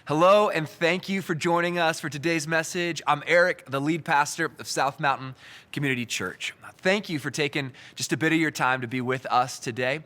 Hello, and thank you for joining us for today's message. I'm Eric, the lead pastor of South Mountain Community Church. Thank you for taking just a bit of your time to be with us today.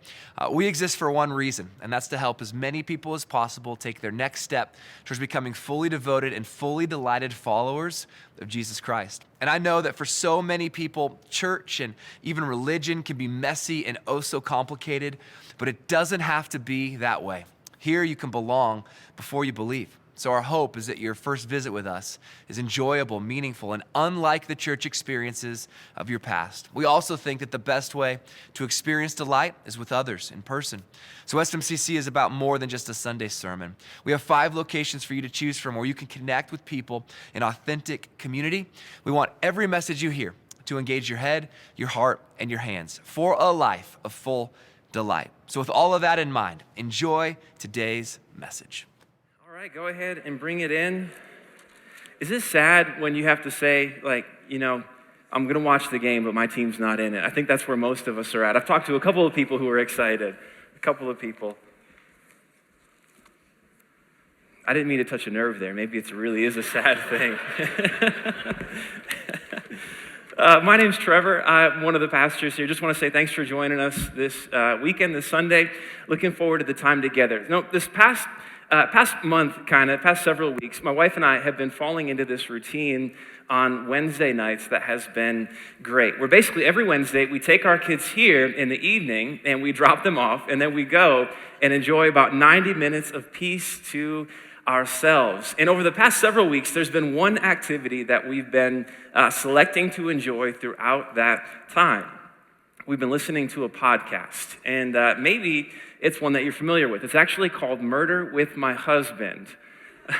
We exist for one reason, and that's to help as many people as possible take their next step towards becoming fully devoted and fully delighted followers of Jesus Christ. And I know that for so many people, church and even religion can be messy and oh so complicated, but it doesn't have to be that way. Here you can belong before you believe. So our hope is that your first visit with us is enjoyable, meaningful, and unlike the church experiences of your past. We also think that the best way to experience delight is with others in person. So SMCC is about more than just a Sunday sermon. We have 5 locations for you to choose from where you can connect with people in authentic community. We want every message you hear to engage your head, your heart, and your hands for a life of full delight. So with all of that in mind, enjoy today's message. All right, go ahead and bring it in. Is this sad when you have to say, I'm going to watch the game, but my team's not in it? I think that's where most of us are at. I've talked to a couple of people who are excited. A couple of people. I didn't mean to touch a nerve there. Maybe it really is a sad thing. My name's Trevor. I'm one of the pastors here. Just want to say thanks for joining us this weekend, this Sunday. Looking forward to the time together. This past month, past several weeks, my wife and I have been falling into this routine on Wednesday nights that has been great. Where basically every Wednesday we take our kids here in the evening and we drop them off, and then we go and enjoy about 90 minutes of peace to ourselves. And over the past several weeks, there's been one activity that we've been selecting to enjoy throughout that time. We've been listening to a podcast, and maybe it's one that you're familiar with. It's actually called Murder with My Husband.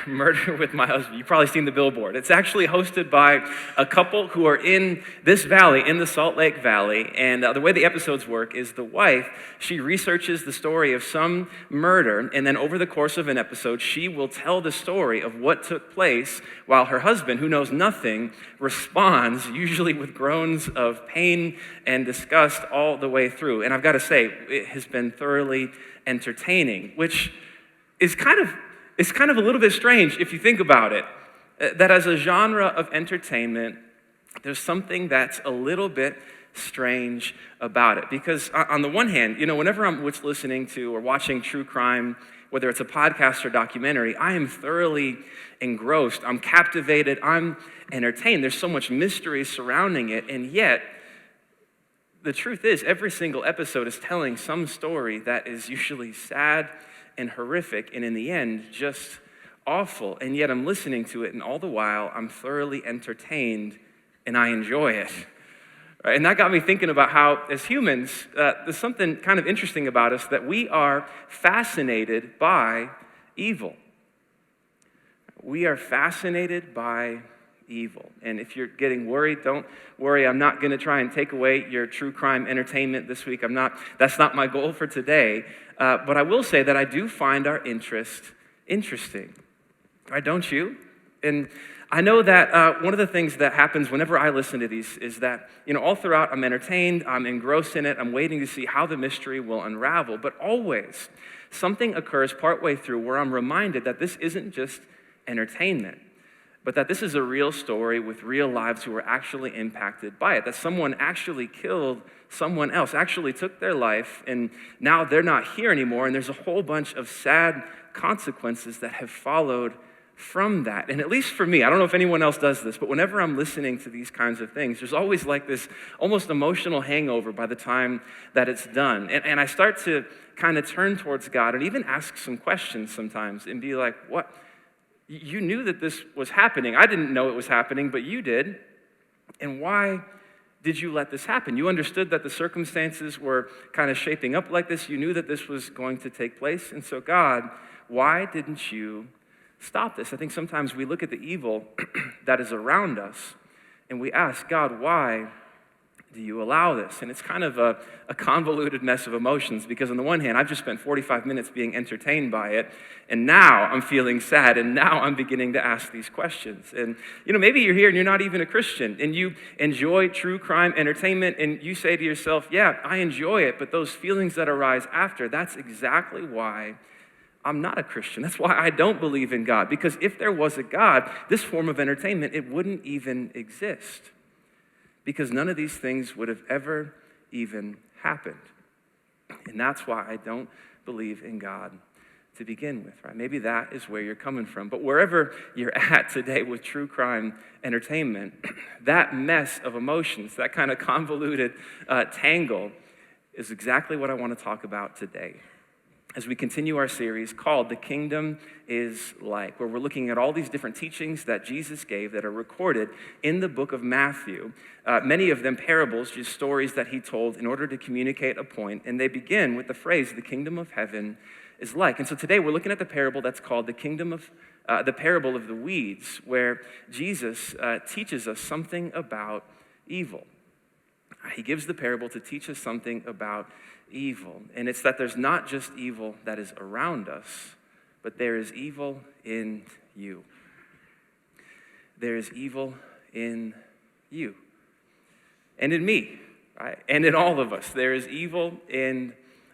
Murder with My Husband. You've probably seen the billboard. It's actually hosted by a couple who are in this valley, in the Salt Lake Valley. And the way the episodes work is the wife, she researches the story of some murder, and then over the course of an episode, she will tell the story of what took place while her husband, who knows nothing, responds, usually with groans of pain and disgust all the way through. And I've got to say, it has been thoroughly entertaining, which is kind of a little bit strange if you think about it, that as a genre of entertainment, there's something that's a little bit strange about it. Because on the one hand, whenever I'm listening to or watching true crime, whether it's a podcast or documentary, I am thoroughly engrossed. I'm captivated. I'm entertained. There's so much mystery surrounding it. And yet, the truth is, every single episode is telling some story that is usually sad and horrific, and in the end, just awful. And yet I'm listening to it, and all the while, I'm thoroughly entertained, and I enjoy it. Right? And that got me thinking about how, as humans, there's something kind of interesting about us, that we are fascinated by evil. We are fascinated by evil. And if you're getting worried, don't worry. I'm not going to try and take away your true crime entertainment this week. That's not my goal for today. But I will say that I do find our interest interesting. Right, don't you? And I know that one of the things that happens whenever I listen to these is that, all throughout I'm entertained, I'm engrossed in it, I'm waiting to see how the mystery will unravel. But always, something occurs partway through where I'm reminded that this isn't just entertainment, but that this is a real story with real lives who were actually impacted by it, that someone actually killed someone else, actually took their life, and now they're not here anymore, and there's a whole bunch of sad consequences that have followed from that. And at least for me, I don't know if anyone else does this, but whenever I'm listening to these kinds of things, there's always like this almost emotional hangover by the time that it's done. And I start to kind of turn towards God and even ask some questions sometimes and be like, what? You knew that this was happening. I didn't know it was happening, but you did. And why did you let this happen? You understood that the circumstances were kind of shaping up like this. You knew that this was going to take place. And so, God, why didn't you stop this? I think sometimes we look at the evil that is around us and we ask, God, why do you allow this? And it's kind of a convoluted mess of emotions, because on the one hand, I've just spent 45 minutes being entertained by it, and now I'm feeling sad, and now I'm beginning to ask these questions. And, maybe you're here and you're not even a Christian, and you enjoy true crime entertainment, and you say to yourself, yeah, I enjoy it, but those feelings that arise after, that's exactly why I'm not a Christian. That's why I don't believe in God. Because if there was a God, this form of entertainment, it wouldn't even exist. Because none of these things would have ever even happened. And that's why I don't believe in God to begin with, right? Maybe that is where you're coming from. But wherever you're at today with true crime entertainment, that mess of emotions, that kind of convoluted tangle is exactly what I want to talk about today as we continue our series called The Kingdom is Like, where we're looking at all these different teachings that Jesus gave that are recorded in the book of Matthew. Many of them parables, just stories that he told in order to communicate a point, and they begin with the phrase, the kingdom of heaven is like. And so today we're looking at the parable that's called the parable of the weeds, where Jesus teaches us something about evil. He gives the parable to teach us something about evil. And it's that there's not just evil that is around us, but there is evil in you. There is evil in you. And in me, right? And in all of us. There is evil in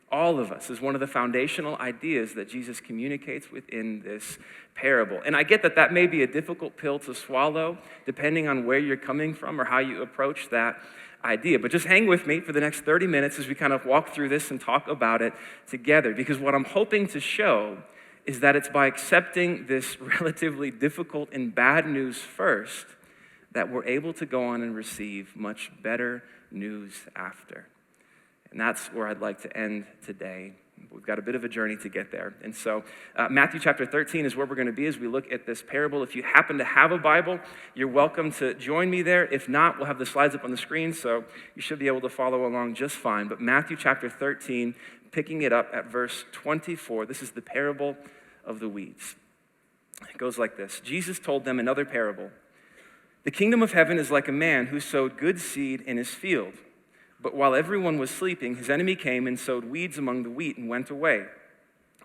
all of us is one of the foundational ideas that Jesus communicates within this parable. And I get that that may be a difficult pill to swallow, depending on where you're coming from or how you approach that idea. But just hang with me for the next 30 minutes as we kind of walk through this and talk about it together. Because what I'm hoping to show is that it's by accepting this relatively difficult and bad news first that we're able to go on and receive much better news after. And that's where I'd like to end today. We've got a bit of a journey to get there. And so Matthew chapter 13 is where we're going to be as we look at this parable. If you happen to have a Bible, you're welcome to join me there. If not, we'll have the slides up on the screen, so you should be able to follow along just fine. But Matthew chapter 13, picking it up at verse 24, this is the parable of the weeds. It goes like this. Jesus told them another parable. The kingdom of heaven is like a man who sowed good seed in his field. But while everyone was sleeping, his enemy came and sowed weeds among the wheat and went away.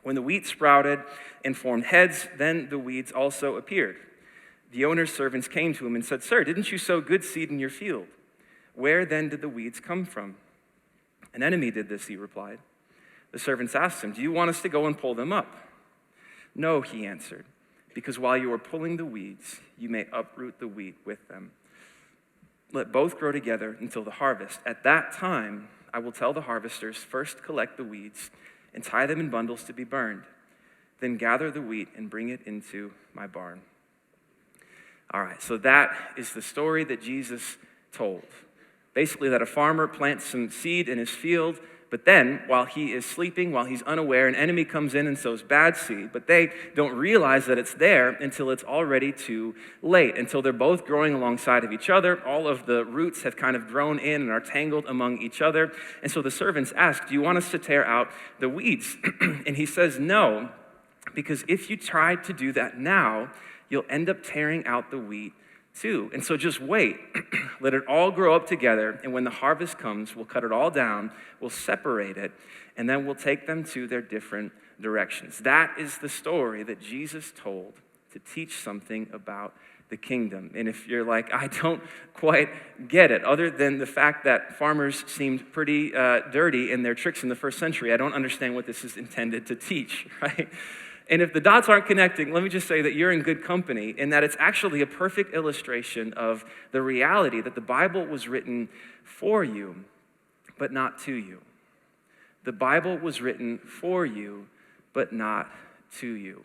When the wheat sprouted and formed heads, then the weeds also appeared. The owner's servants came to him and said, "Sir, didn't you sow good seed in your field? Where then did the weeds come from?" "An enemy did this," he replied. The servants asked him, "Do you want us to go and pull them up?" "No," he answered, "because while you are pulling the weeds, you may uproot the wheat with them. Let both grow together until the harvest. At that time, I will tell the harvesters, first collect the weeds and tie them in bundles to be burned. Then gather the wheat and bring it into my barn." All right, so that is the story that Jesus told. Basically, that a farmer plants some seed in his field, but then, while he is sleeping, while he's unaware, an enemy comes in and sows bad seed, but they don't realize that it's there until it's already too late, until they're both growing alongside of each other. All of the roots have kind of grown in and are tangled among each other. And so the servants ask, "Do you want us to tear out the weeds?" And he says, "No, because if you try to do that now, you'll end up tearing out the wheat too. And so just wait, let it all grow up together, and when the harvest comes, we'll cut it all down, we'll separate it, and then we'll take them to their different directions." That is the story that Jesus told to teach something about the kingdom. And if you're like, "I don't quite get it," other than the fact that farmers seemed pretty dirty in their tricks in the first century, I don't understand what this is intended to teach, right? And if the dots aren't connecting, let me just say that you're in good company, in that it's actually a perfect illustration of the reality that the Bible was written for you, but not to you. The Bible was written for you, but not to you.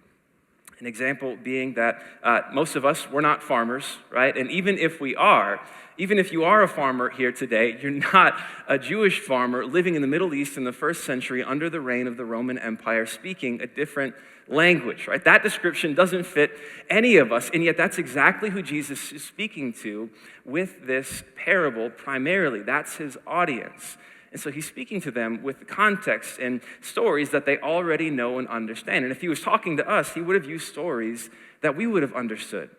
An example being that most of us, we're not farmers, right? And even if you are a farmer here today, you're not a Jewish farmer living in the Middle East in the first century under the reign of the Roman Empire, speaking a different language, right? That description doesn't fit any of us, and yet that's exactly who Jesus is speaking to with this parable primarily. That's his audience. And so he's speaking to them with context and stories that they already know and understand. And if he was talking to us, he would have used stories that we would have understood,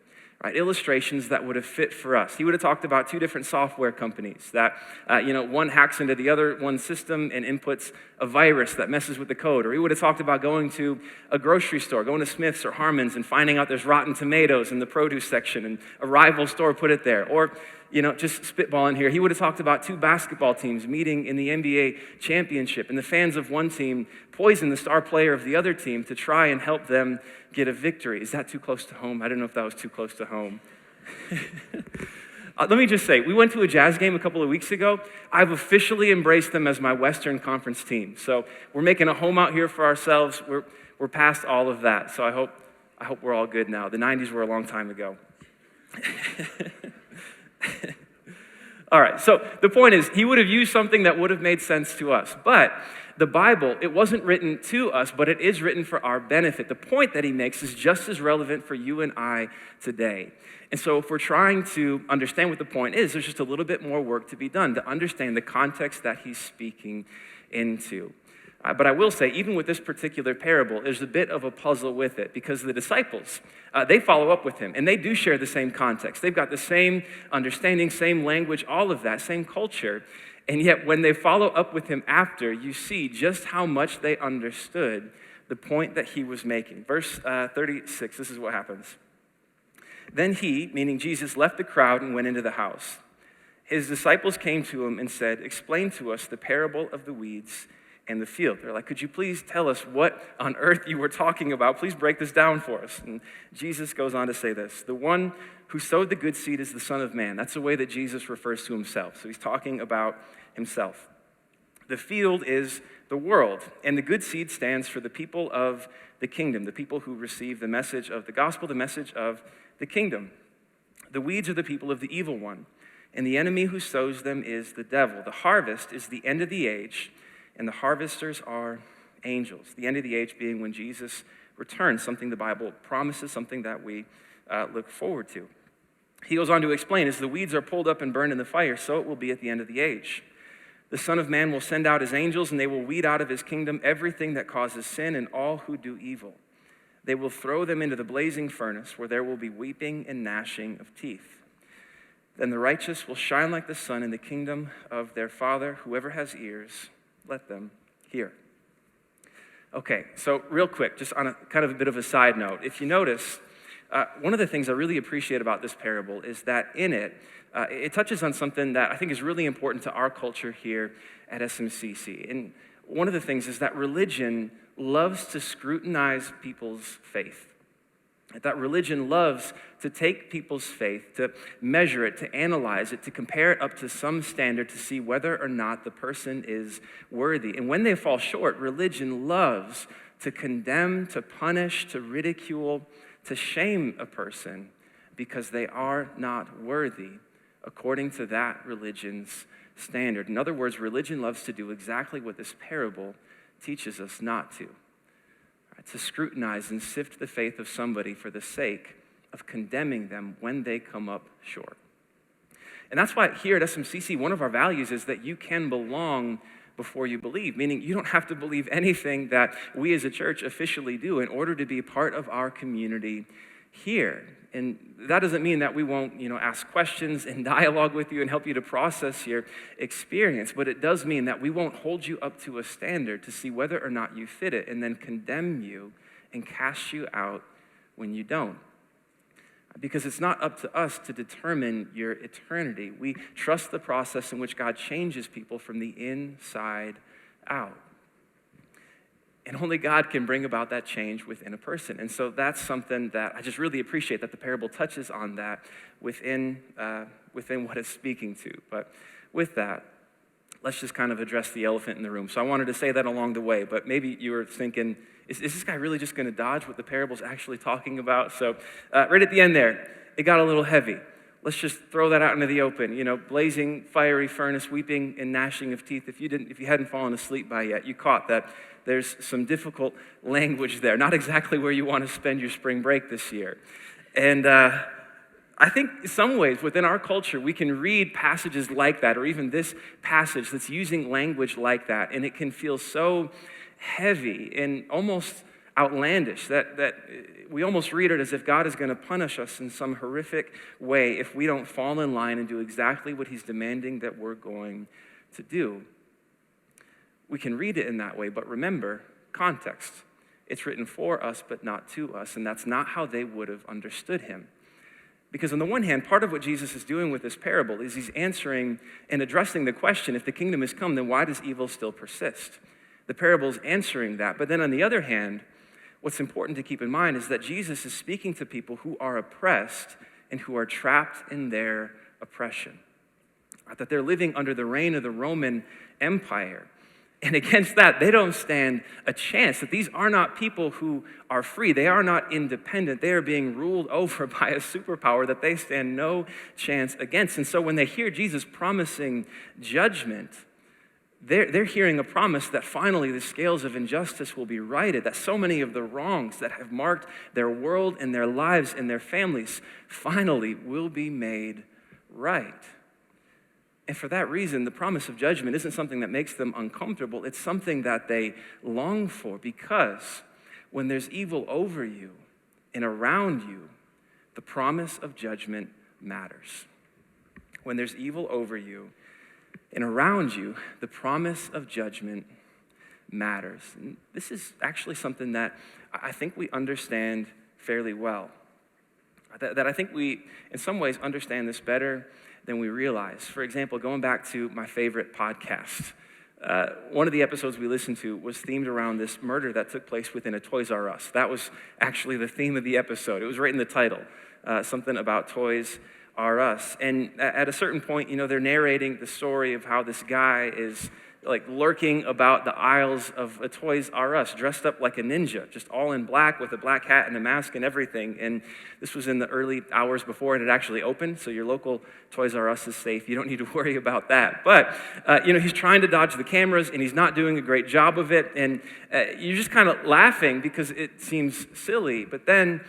right? Illustrations that would have fit for us. He would have talked about two different software companies that, one hacks into the other one's system and inputs a virus that messes with the code. Or he would have talked about going to a grocery store, going to Smith's or Harmon's and finding out there's rotten tomatoes in the produce section and a rival store put it there. Or just spitballing here, he would have talked about two basketball teams meeting in the NBA championship, and the fans of one team poison the star player of the other team to try and help them get a victory. Is that too close to home? I don't know if that was too close to home. Let me just say, we went to a Jazz game a couple of weeks ago. I've officially embraced them as my Western Conference team. So we're making a home out here for ourselves. We're past all of that. So I hope we're all good now. The 90s were a long time ago. All right, so the point is, he would have used something that would have made sense to us. But the Bible, it wasn't written to us, but it is written for our benefit. The point that he makes is just as relevant for you and I today. And so if we're trying to understand what the point is, there's just a little bit more work to be done to understand the context that he's speaking into. But I will say, even with this particular parable, there's a bit of a puzzle with it because the disciples, they follow up with him, and they do share the same context. They've got the same understanding, same language, all of that, same culture. And yet when they follow up with him after, you see just how much they understood the point that he was making. Verse 36, this is what happens. Then he, meaning Jesus, left the crowd and went into the house. His disciples came to him and said, "Explain to us the parable of the weeds and the field." They're like, "Could you please tell us what on earth you were talking about? Please break this down for us." And Jesus goes on to say this: "The one who sowed the good seed is the Son of Man." That's the way that Jesus refers to himself. So he's talking about himself. The field is the world, and the good seed stands for the people of the kingdom, the people who receive the message of the gospel, the message of the kingdom. The weeds are the people of the evil one, and the enemy who sows them is the devil. The harvest is the end of the age, and the harvesters are angels. The end of the age being when Jesus returns, something the Bible promises, something that we look forward to. He goes on to explain, as the weeds are pulled up and burned in the fire, so it will be at the end of the age. The Son of Man will send out his angels, and they will weed out of his kingdom everything that causes sin and all who do evil. They will throw them into the blazing furnace, where there will be weeping and gnashing of teeth. Then the righteous will shine like the sun in the kingdom of their Father. Whoever has ears, let them hear. Okay, so real quick, just on a kind of a bit of a side note, if you notice, one of the things I really appreciate about this parable is that in it, it touches on something that I think is really important to our culture here at SMCC. And one of the things is that religion loves to scrutinize people's faith. That religion loves to take people's faith, to measure it, to analyze it, to compare it up to some standard to see whether or not the person is worthy. And when they fall short, religion loves to condemn, to punish, to ridicule, to shame a person because they are not worthy according to that religion's standard. In other words, religion loves to do exactly what this parable teaches us not to. To scrutinize and sift the faith of somebody for the sake of condemning them when they come up short. And that's why here at SMCC, one of our values is that you can belong before you believe, meaning you don't have to believe anything that we as a church officially do in order to be part of our community here. And that doesn't mean that we won't, ask questions and dialogue with you and help you to process your experience, but it does mean that we won't hold you up to a standard to see whether or not you fit it and then condemn you and cast you out when you don't. Because it's not up to us to determine your eternity. We trust the process in which God changes people from the inside out. And only God can bring about that change within a person. And so that's something that I just really appreciate, that the parable touches on that within what it's speaking to. But with that, let's just kind of address the elephant in the room. So I wanted to say that along the way, but maybe you were thinking, is this guy really just going to dodge what the parable's actually talking about? So right at the end there, it got a little heavy. Let's just throw that out into the open. Blazing, fiery furnace, weeping and gnashing of teeth. If you hadn't fallen asleep by yet, you caught that there's some difficult language there. Not exactly where you want to spend your spring break this year. And I think in some ways within our culture, we can read passages like that, or even this passage that's using language like that, and it can feel so heavy and almost outlandish that we almost read it as if God is going to punish us in some horrific way if we don't fall in line and do exactly what he's demanding that we're going to do. We can read it in that way, but remember, context. It's written for us, but not to us, and that's not how they would have understood him. Because on the one hand, part of what Jesus is doing with this parable is he's answering and addressing the question, if the kingdom has come, then why does evil still persist? The parable is answering that. But then on the other hand, what's important to keep in mind is that Jesus is speaking to people who are oppressed and who are trapped in their oppression. That they're living under the reign of the Roman Empire. And against that, they don't stand a chance. That these are not people who are free. They are not independent. They are being ruled over by a superpower that they stand no chance against. And so when they hear Jesus promising judgment, they're hearing a promise that finally the scales of injustice will be righted, that so many of the wrongs that have marked their world and their lives and their families finally will be made right. And for that reason, the promise of judgment isn't something that makes them uncomfortable. It's something that they long for, because when there's evil over you and around you, the promise of judgment matters. When there's evil over you and around you, the promise of judgment matters. And this is actually something that I think we understand fairly well. That I think we, in some ways, understand this better than we realize. For example, going back to my favorite podcast, one of the episodes we listened to was themed around this murder that took place within a Toys R Us. That was actually the theme of the episode. It was right in the title, something about Toys R Us. And at a certain point, they're narrating the story of how this guy is like lurking about the aisles of a Toys R Us, dressed up like a ninja, just all in black with a black hat and a mask and everything. And this was in the early hours before it had actually opened, so your local Toys R Us is safe. You don't need to worry about that. But, he's trying to dodge the cameras, and he's not doing a great job of it. And you're just kind of laughing because it seems silly. But then,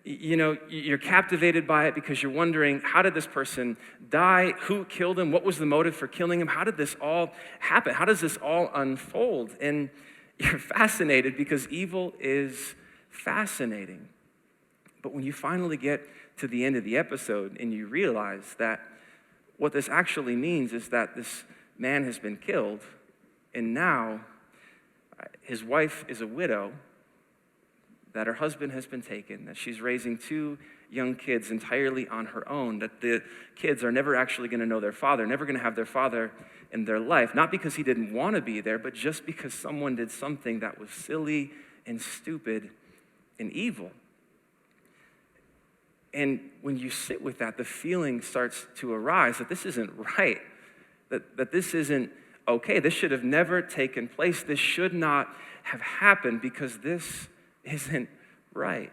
you're captivated by it because you're wondering, how did this person die? Who killed him? What was the motive for killing him? How did this all happen? How does this all unfold? And you're fascinated because evil is fascinating. But when you finally get to the end of the episode and you realize that what this actually means is that this man has been killed, and now his wife is a widow, that her husband has been taken, that she's raising 2 young kids entirely on her own, that the kids are never actually going to know their father, never going to have their father in their life, not because he didn't want to be there, but just because someone did something that was silly and stupid and evil. And when you sit with that, the feeling starts to arise that this isn't right, that this isn't okay, this should have never taken place, this should not have happened because this isn't right.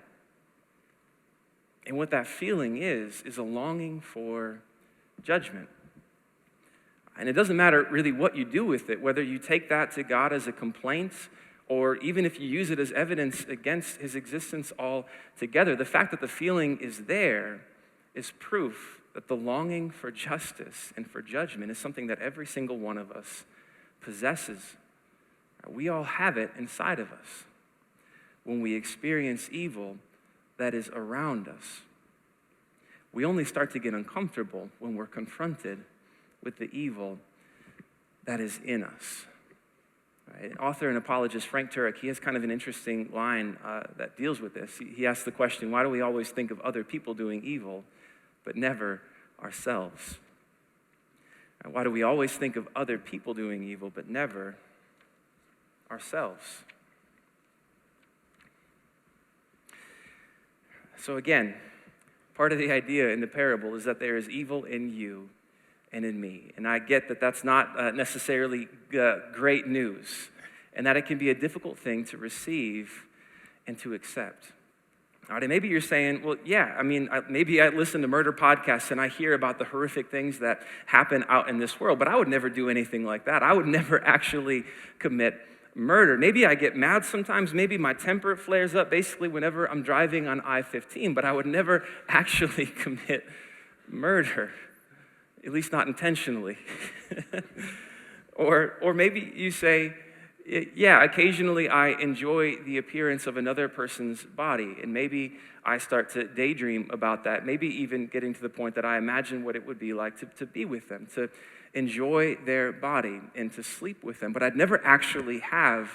And what that feeling is a longing for judgment. And it doesn't matter really what you do with it, whether you take that to God as a complaint or even if you use it as evidence against his existence altogether. The fact that the feeling is there is proof that the longing for justice and for judgment is something that every single one of us possesses. We all have it inside of us. When we experience evil that is around us, we only start to get uncomfortable when we're confronted with the evil that is in us. Right? Author and apologist Frank Turek, he has kind of an interesting line that deals with this. He asks the question, why do we always think of other people doing evil, but never ourselves? Why do we always think of other people doing evil, but never ourselves? So again, part of the idea in the parable is that there is evil in you and in me. And I get that that's not necessarily great news, and that it can be a difficult thing to receive and to accept. All right, and maybe you're saying, well, yeah, maybe I listen to murder podcasts and I hear about the horrific things that happen out in this world, but I would never do anything like that. I would never actually commit murder. Maybe I get mad sometimes. Maybe my temper flares up basically whenever I'm driving on I-15, but I would never actually commit murder, at least not intentionally. Or maybe you say, yeah, occasionally I enjoy the appearance of another person's body, and maybe I start to daydream about that, maybe even getting to the point that I imagine what it would be like to be with them, to enjoy their body and to sleep with them, but I'd never actually have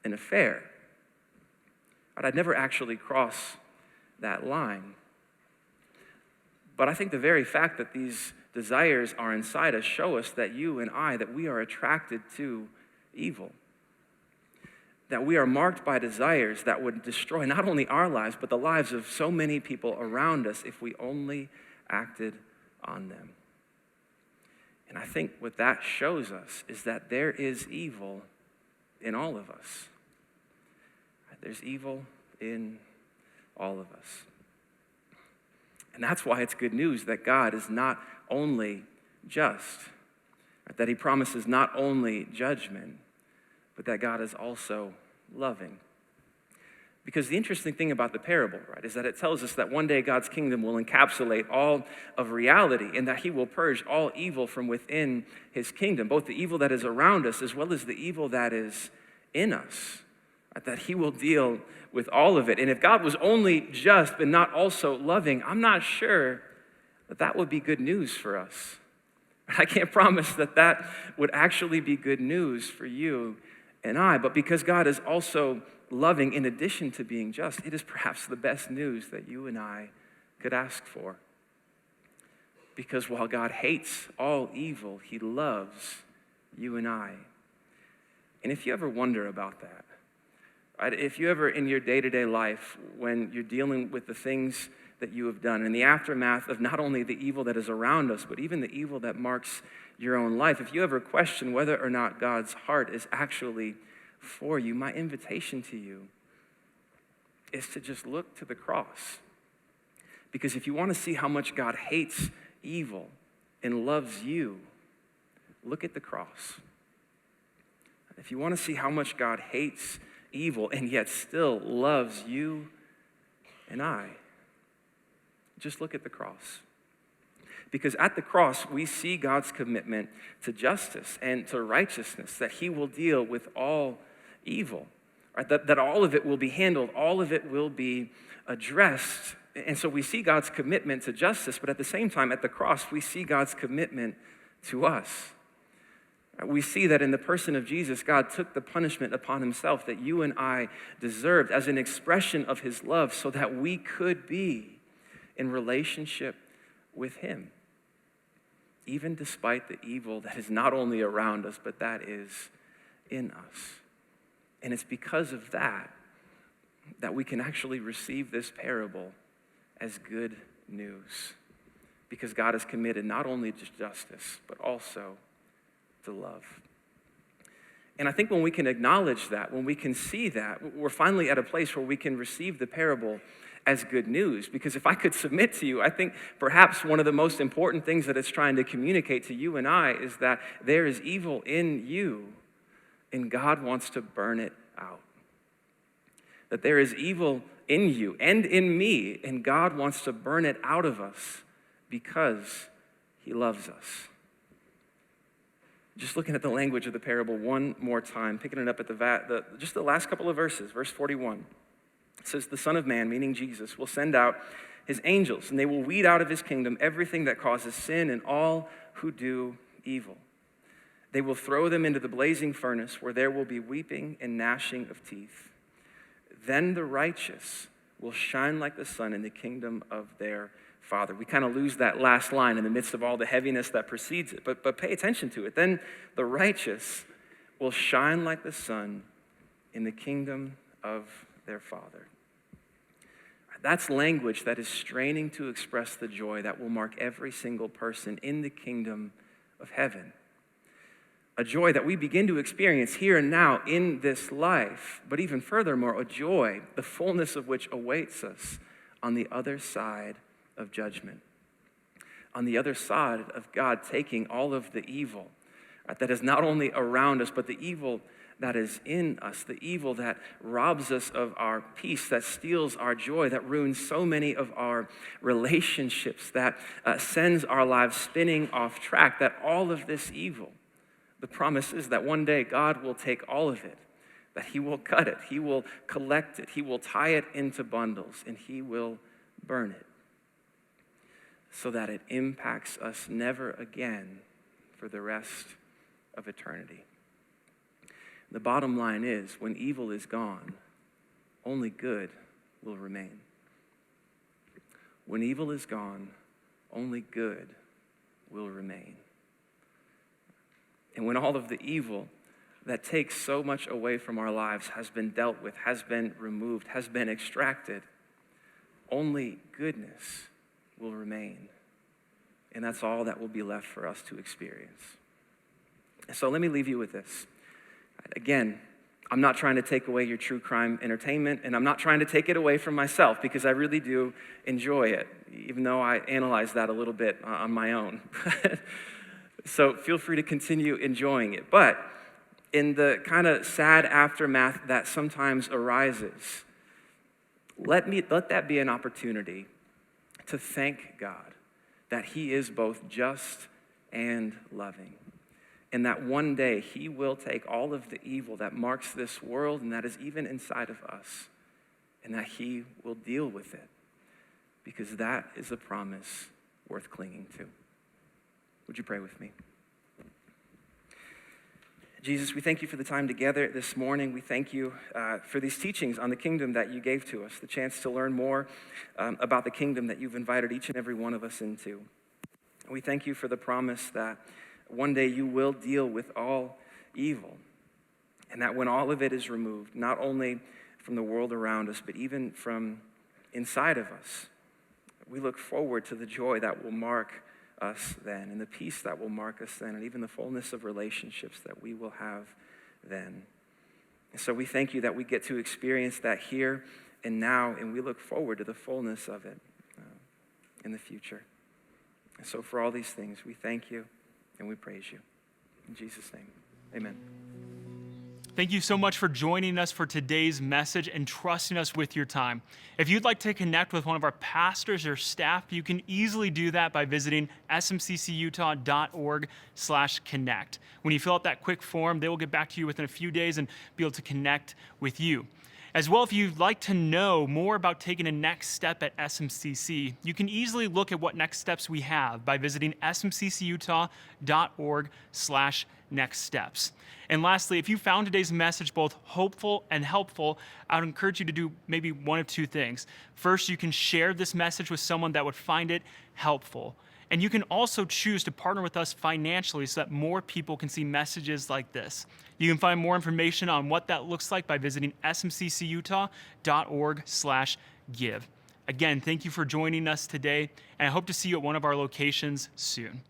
an affair. I'd never actually cross that line. But I think the very fact that these desires are inside us show us that you and I, that we are attracted to evil. That we are marked by desires that would destroy not only our lives, but the lives of so many people around us if we only acted on them. And I think what that shows us is that there is evil in all of us. There's evil in all of us. And that's why it's good news that God is not only just, that he promises not only judgment, but that God is also loving. Because the interesting thing about the parable, right, is that it tells us that one day God's kingdom will encapsulate all of reality and that he will purge all evil from within his kingdom, both the evil that is around us as well as the evil that is in us, right, that he will deal with all of it. And if God was only just but not also loving, I'm not sure that that would be good news for us. I can't promise that that would actually be good news for you and I, but because God is also loving in addition to being just, it is perhaps the best news that you and I could ask for. Because while God hates all evil, he loves you and I. And if you ever wonder about that, right, if you ever in your day-to-day life, when you're dealing with the things that you have done, in the aftermath of not only the evil that is around us, but even the evil that marks your own life, if you ever question whether or not God's heart is actually for you, my invitation to you is to just look to the cross. Because if you want to see how much God hates evil and loves you, look at the cross. If you want to see how much God hates evil and yet still loves you and I, just look at the cross. Because at the cross, we see God's commitment to justice and to righteousness, that he will deal with all evil, right? That all of it will be handled, all of it will be addressed. And so we see God's commitment to justice, but at the same time, at the cross, we see God's commitment to us. We see that in the person of Jesus, God took the punishment upon himself that you and I deserved as an expression of his love so that we could be in relationship with him, even despite the evil that is not only around us, but that is in us. And it's because of that that we can actually receive this parable as good news. Because God is committed not only to justice, but also to love. And I think when we can acknowledge that, when we can see that, we're finally at a place where we can receive the parable as good news. Because if I could submit to you, I think perhaps one of the most important things that it's trying to communicate to you and I is that there is evil in you and God wants to burn it out. That there is evil in you and in me and God wants to burn it out of us because he loves us. Just looking at the language of the parable one more time, picking it up at just the last couple of verses, verse 41. It says, the Son of Man, meaning Jesus, will send out his angels, and they will weed out of his kingdom everything that causes sin and all who do evil. They will throw them into the blazing furnace where there will be weeping and gnashing of teeth. Then the righteous will shine like the sun in the kingdom of their Father. We kind of lose that last line in the midst of all the heaviness that precedes it, but pay attention to it. Then the righteous will shine like the sun in the kingdom of their Father. That's language that is straining to express the joy that will mark every single person in the kingdom of heaven. A joy that we begin to experience here and now in this life, but even furthermore, a joy, the fullness of which awaits us on the other side of judgment. On the other side of God taking all of the evil that is not only around us, but the evil that is in us, the evil that robs us of our peace, that steals our joy, that ruins so many of our relationships, that sends our lives spinning off track, that all of this evil, the promise is that one day God will take all of it, that he will cut it, he will collect it, he will tie it into bundles, and he will burn it so that it impacts us never again for the rest of eternity. The bottom line is, when evil is gone, only good will remain. When evil is gone, only good will remain. And when all of the evil that takes so much away from our lives has been dealt with, has been removed, has been extracted, only goodness will remain. And that's all that will be left for us to experience. So let me leave you with this. Again, I'm not trying to take away your true crime entertainment, and I'm not trying to take it away from myself because I really do enjoy it, even though I analyze that a little bit on my own. So feel free to continue enjoying it. But in the kind of sad aftermath that sometimes arises, let that be an opportunity to thank God that he is both just and loving. And that one day he will take all of the evil that marks this world and that is even inside of us, and that he will deal with it, because that is a promise worth clinging to. Would you pray with me? Jesus, we thank you for the time together this morning. We thank you for these teachings on the kingdom that you gave to us, the chance to learn more about the kingdom that you've invited each and every one of us into. And we thank you for the promise that one day you will deal with all evil, and that when all of it is removed, not only from the world around us, but even from inside of us, we look forward to the joy that will mark us then, and the peace that will mark us then, and even the fullness of relationships that we will have then. And so we thank you that we get to experience that here and now, and we look forward to the fullness of it in the future. And so for all these things, we thank you and we praise you. In Jesus' name, amen. Thank you so much for joining us for today's message and trusting us with your time. If you'd like to connect with one of our pastors or staff, you can easily do that by visiting smccutah.org/connect. When you fill out that quick form, they will get back to you within a few days and be able to connect with you. As well, if you'd like to know more about taking a next step at SMCC, you can easily look at what next steps we have by visiting smccutah.org/nextsteps. And lastly, if you found today's message both hopeful and helpful, I would encourage you to do maybe one of two things. First, you can share this message with someone that would find it helpful. And you can also choose to partner with us financially so that more people can see messages like this. You can find more information on what that looks like by visiting smccutah.org/give. Again, thank you for joining us today, and I hope to see you at one of our locations soon.